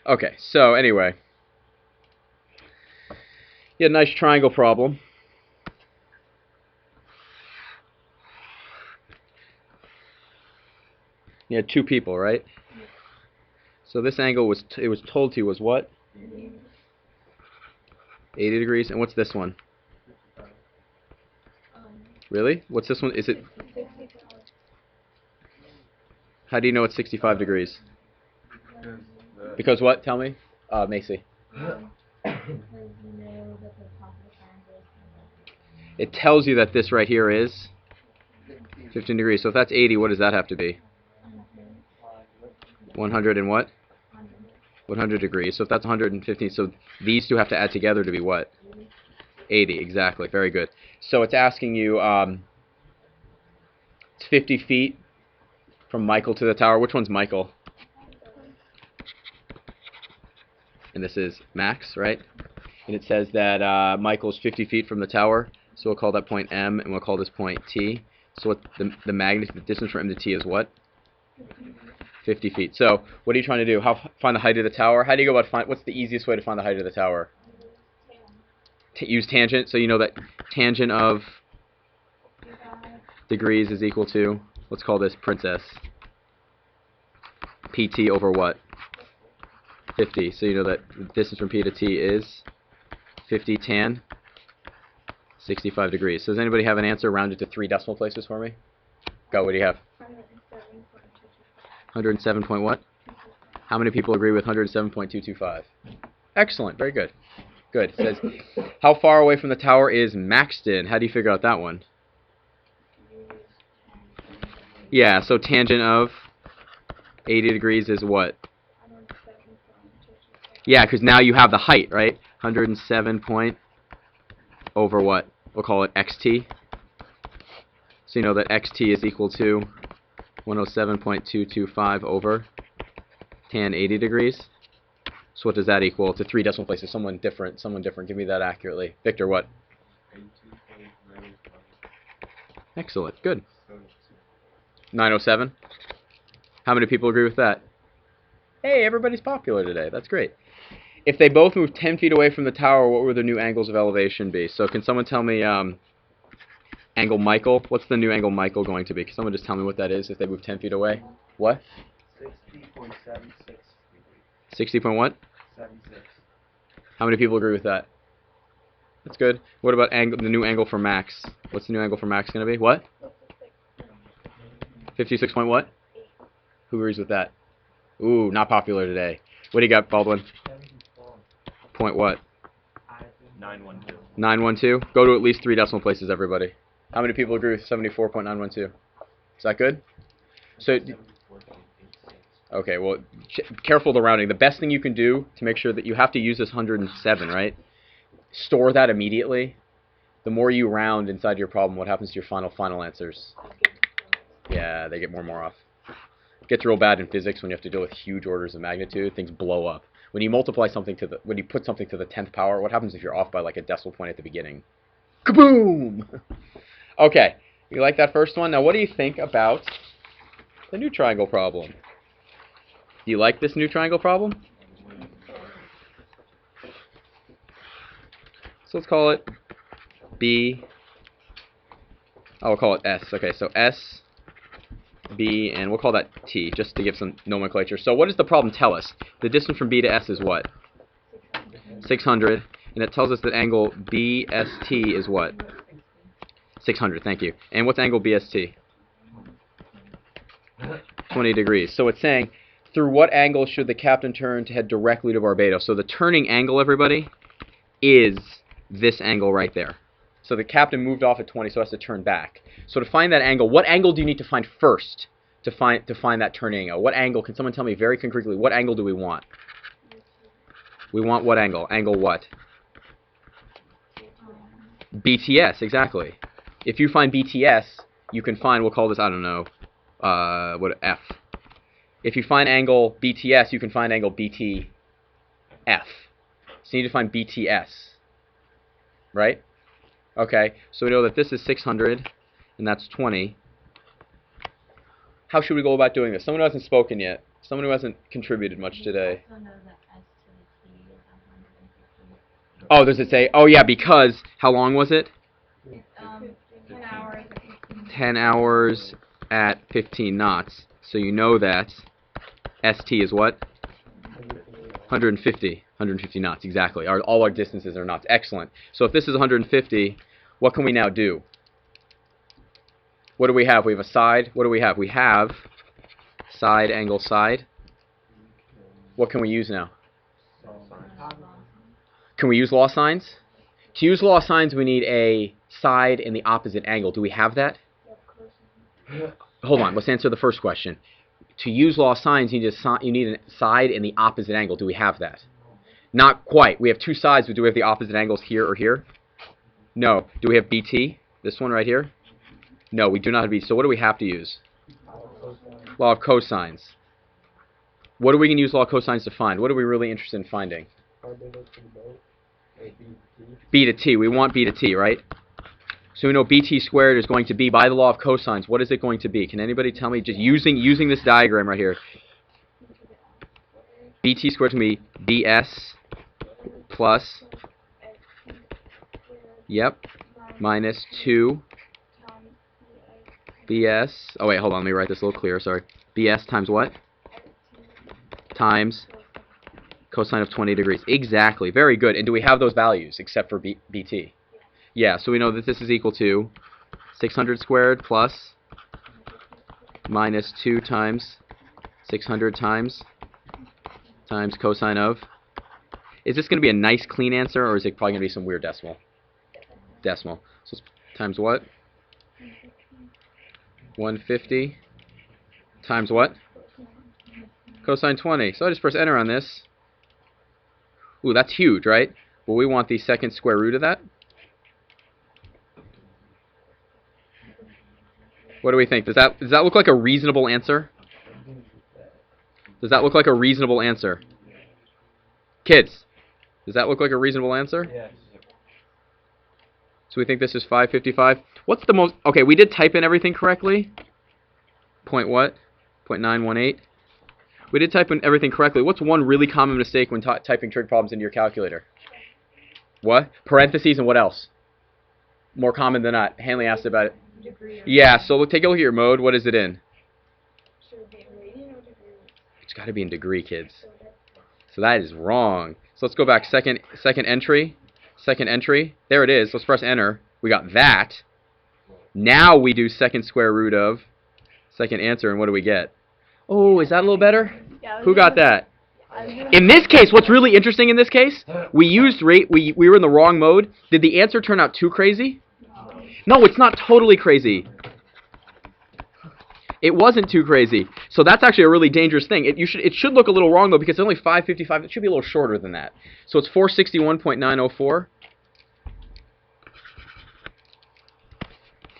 Okay, so anyway, you had a nice triangle problem. You had two people, right? So this angle was it was told to you was what? 80 degrees. And what's this one? Really? What's this one? Is it? How do you know it's 65 degrees? Because what? Tell me. Macy. It tells you that this right here is 15 degrees. So if that's 80, what does that have to be? 100 and what? 100 degrees. So if that's 115, so these two have to add together to be what? 80, exactly. Very good. So it's asking you, it's 50 feet from Michael to the tower. Which one's Michael? And this is Max, right? And it says that Michael's 50 feet from the tower. So we'll call that point M, and we'll call this point T. So what the magnitude, the distance from M to T is what? 50 feet. So what are you trying to do? Find the height of the tower? How do you go about what's the easiest way to find the height of the tower? Use tangent. So you know that tangent of degrees is equal to, let's call this princess, PT over what? 50. So you know that the distance from P to T is 50 tan 65 degrees. So does anybody have an answer rounded to 3 decimal places for me? Go, what do you have? 107 point what? How many people agree with 107.225? Excellent, very good. Good. It says, how far away from the tower is Maxton? How do you figure out that one? Yeah, so tangent of 80 degrees is what? Yeah, because now you have the height, right? 107 point over what? We'll call it xt. So you know that xt is equal to 107.225 over tan 80 degrees. So what does that equal to 3 decimal places? Someone different. Give me that accurately. Victor, what? Excellent. Good. 907. How many people agree with that? Hey, everybody's popular today. That's great. If they both move 10 feet away from the tower, what would the new angles of elevation be? So can someone tell me angle Michael? What's the new angle Michael going to be? Can someone just tell me what that is if they move 10 feet away? What? 60.76. 60 point what? 76. How many people agree with that? That's good. What about the new angle for Max? What's the new angle for Max going to be? What? 56 point what? Who agrees with that? Ooh, not popular today. What do you got, Baldwin? Point what? 912. 912? Go to at least 3 decimal places, everybody. How many people agree with 74.912? Is that good? So, okay, well, careful with the rounding. The best thing you can do to make sure that you have to use this 107, right? Store that immediately. The more you round inside your problem, what happens to your final answers? Yeah, they get more and more off. It gets real bad in physics when you have to deal with huge orders of magnitude. Things blow up. When you multiply something when you put something to the 10th power, what happens if you're off by like a decimal point at the beginning? Kaboom! Okay, you like that first one? Now what do you think about the new triangle problem? Do you like this new triangle problem? So let's call it B. Oh, we'll call it S. Okay, so S, B, and we'll call that T, just to give some nomenclature. So what does the problem tell us? The distance from B to S is what? 600. And it tells us that angle BST is what? 600, thank you. And what's angle BST? 20 degrees. So it's saying, through what angle should the captain turn to head directly to Barbados? So the turning angle, everybody, is this angle right there. So the captain moved off at 20, so it has to turn back. So to find that angle, what angle do you need to find first to find that turning angle? What angle? Can someone tell me very concretely, what angle do we want? We want what angle? Angle what? BTS, exactly. If you find BTS, you can find, we'll call this, I don't know, F. If you find angle BTS, you can find angle BTF. So you need to find BTS. Right? Okay, so we know that this is 600, and that's 20. How should we go about doing this? Someone who hasn't spoken yet. Someone who hasn't contributed much today. I also know that S Oh, does it say? Oh, yeah, because how long was it? 10 hours. 10 hours at 15 knots. So you know that ST is what? 150 knots, exactly. All our distances are knots. Excellent. So if this is 150, what can we now do? What do we have? We have a side. What do we have? We have side, angle, side. What can we use now? Can we use law signs? To use law signs, we need a side in the opposite angle. Do we have that? Hold on. Let's answer the first question. To use law signs, you need a side in the opposite angle. Do we have that? Not quite. We have two sides, but do we have the opposite angles here or here? No. Do we have BT? This one right here? No, we do not have BT. So what do we have to use? Law of cosines. What are we going to use law of cosines to find? What are we really interested in finding? B to T. We want B to T, right? So we know BT squared is going to be, by the law of cosines, what is it going to be? Can anybody tell me, just using this diagram right here? BT squared is going to be BS plus, yep, minus 2 BS. Oh, wait, hold on. Let me write this a little clearer. Sorry. BS times what? Times cosine of 20 degrees. Exactly. Very good. And do we have those values except for BT? Yeah, so we know that this is equal to 600 squared plus minus 2 times 600 times cosine of. Is this going to be a nice clean answer, or is it probably going to be some weird decimal? Decimal. So times what? 150 times what? Cosine 20. So I just press enter on this. Ooh, that's huge, right? Well, we want the second square root of that. What do we think? Does that look like a reasonable answer? Does that look like a reasonable answer? Kids, does that look like a reasonable answer? Yes. So we think this is 555. What's the most... Okay, we did type in everything correctly. Point what? 0.918. We did type in everything correctly. What's one really common mistake when typing trig problems into your calculator? What? Parentheses and what else? More common than not. Hanley asked about it. Degree. Yeah, so take a look at your mode. What is it in? Should it be in radian or degree? It's got to be in degree, kids. So that is wrong. So let's go back. Second entry. Second entry. There it is. Let's press enter. We got that. Now we do second square root of second answer, and what do we get? Oh, is that a little better? Yeah, Who got that? I was doing In this case, what's really interesting in this case, we used rate. We were in the wrong mode. Did the answer turn out too crazy? No, it's not totally crazy. It wasn't too crazy. So that's actually a really dangerous thing. It should look a little wrong, though, because it's only 555. It should be a little shorter than that. So it's 461.904.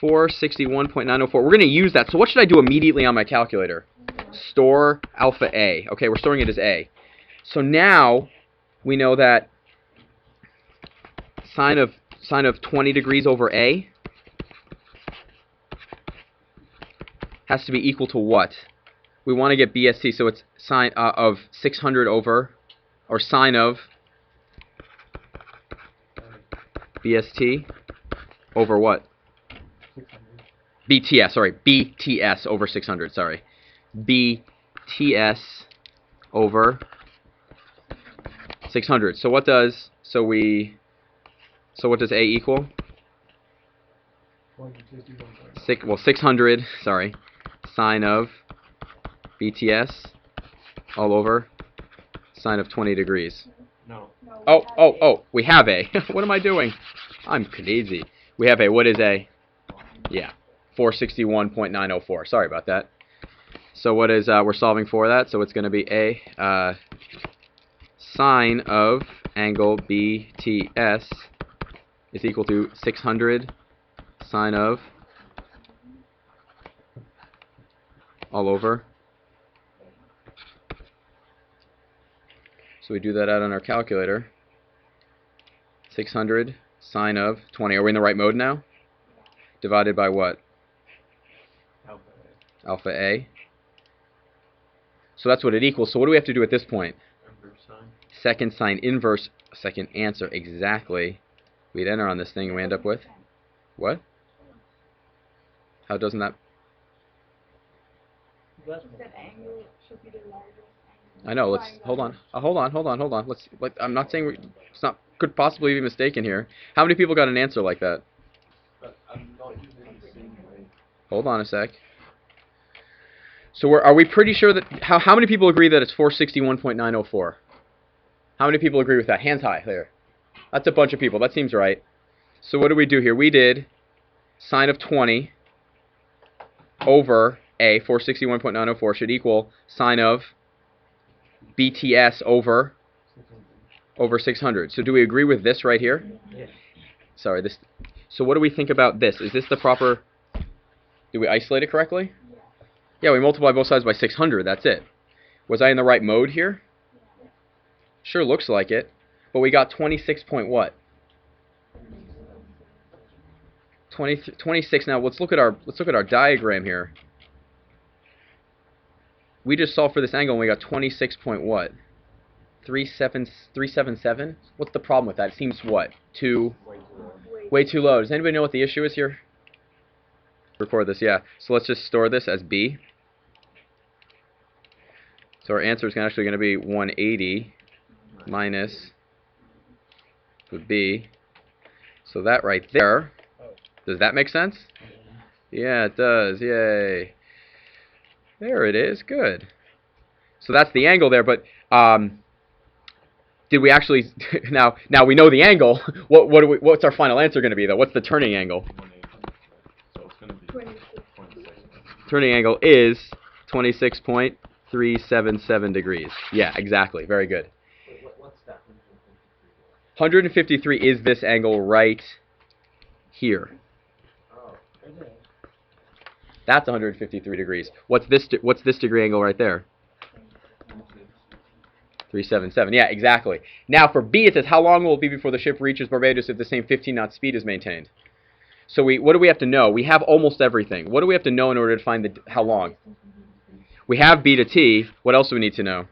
461.904. We're going to use that. So what should I do immediately on my calculator? Store alpha A. Okay, we're storing it as A. So now we know that sine of 20 degrees over A has to be equal to what? We want to get BST, so it's sine of 600 over, or sine of BST over what? BTS, sorry, BTS over 600, sorry. BTS over 600. So what does, so what does A equal? 600, sorry, sine of BTS all over sine of 20 degrees. No. Oh, we have A. What am I doing? I'm crazy. We have A. What is A? Yeah, 461.904. Sorry about that. So what is, we're solving for that, so it's going to be A, sine of angle BTS is equal to 600 sine of all over. So we do that out on our calculator. 600 sine of 20. Are we in the right mode now? Divided by what? Alpha A. So that's what it equals. So what do we have to do at this point? Second sine inverse, second answer, exactly. We'd enter on this thing and we end up with? What? How doesn't that? That angle should be the largest angle. I know, let's, hold on. Hold on. I'm not saying it's not, could possibly be mistaken here. How many people got an answer like that? Hold on a sec. So are we pretty sure that, how many people agree that it's 461.904? How many people agree with that? Hands high, there. That's a bunch of people, that seems right. So what do we do here? We did sine of 20 over A, 461.904, should equal sine of BTS over 600. So do we agree with this right here? Yes. Sorry, this. So what do we think about this? Is this the proper, do we isolate it correctly? Yeah, we multiply both sides by 600, that's it. Was I in the right mode here? Sure looks like it. But we got 26 point what? 26. Now let's look at our diagram here. We just solved for this angle and we got 26 point what? 377? What's the problem with that? It seems what? Way too low. Does anybody know what the issue is here? Record this, yeah. So let's just store this as B. So our answer is actually going to be 180 minus would be. So that right there, does that make sense? Yeah, it does. Yay. There it is. Good. So that's the angle there, but did we actually now we know the angle. What's our final answer going to be though? What's the turning angle? So it's going to be 26. Turning angle is 26.377 degrees. Yeah, exactly. Very good. What's that? 153 is this angle right here. Oh, That's 153 degrees. What's this degree angle right there? 377. Yeah, exactly. Now for B it says how long will it be before the ship reaches Barbados if the same 15 knot speed is maintained? So what do we have to know? We have almost everything. What do we have to know in order to find how long? We have B to T. What else do we need to know?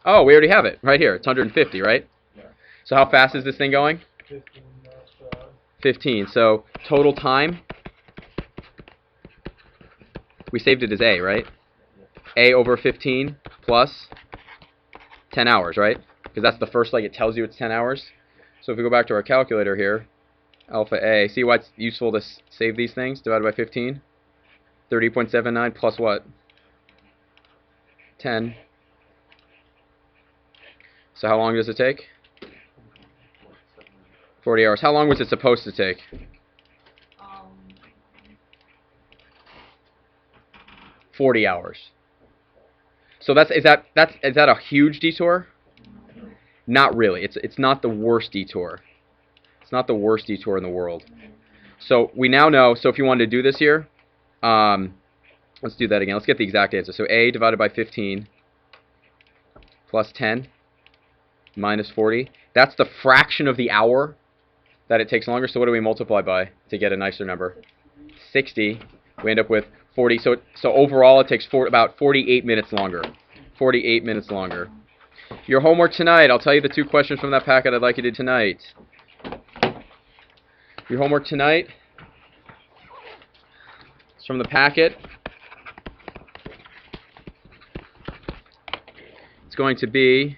Oh, we already have it right here. It's 150, right? Yeah. So how fast is this thing going? 15 knots. 15. So total time. We saved it as A, right? A over 15 plus 10 hours, right? Because that's the first leg. It tells you it's 10 hours. So if we go back to our calculator here, alpha A, see why it's useful to save these things? Divided by 15. 30.79 plus what? 10. So how long does it take? 40 hours. How long was it supposed to take? 40 hours. So is that a huge detour? Not really. It's not the worst detour. It's not the worst detour in the world. So we now know. So if you wanted to do this here, let's do that again. Let's get the exact answer. So A divided by 15 plus 10 minus 40. That's the fraction of the hour that it takes longer. So what do we multiply by to get a nicer number? 60. We end up with 40. So overall it takes about 48 minutes longer. 48 minutes longer. Your homework tonight, I'll tell you the 2 questions from that packet I'd like you to do tonight. Your homework tonight is from the packet. It's going to be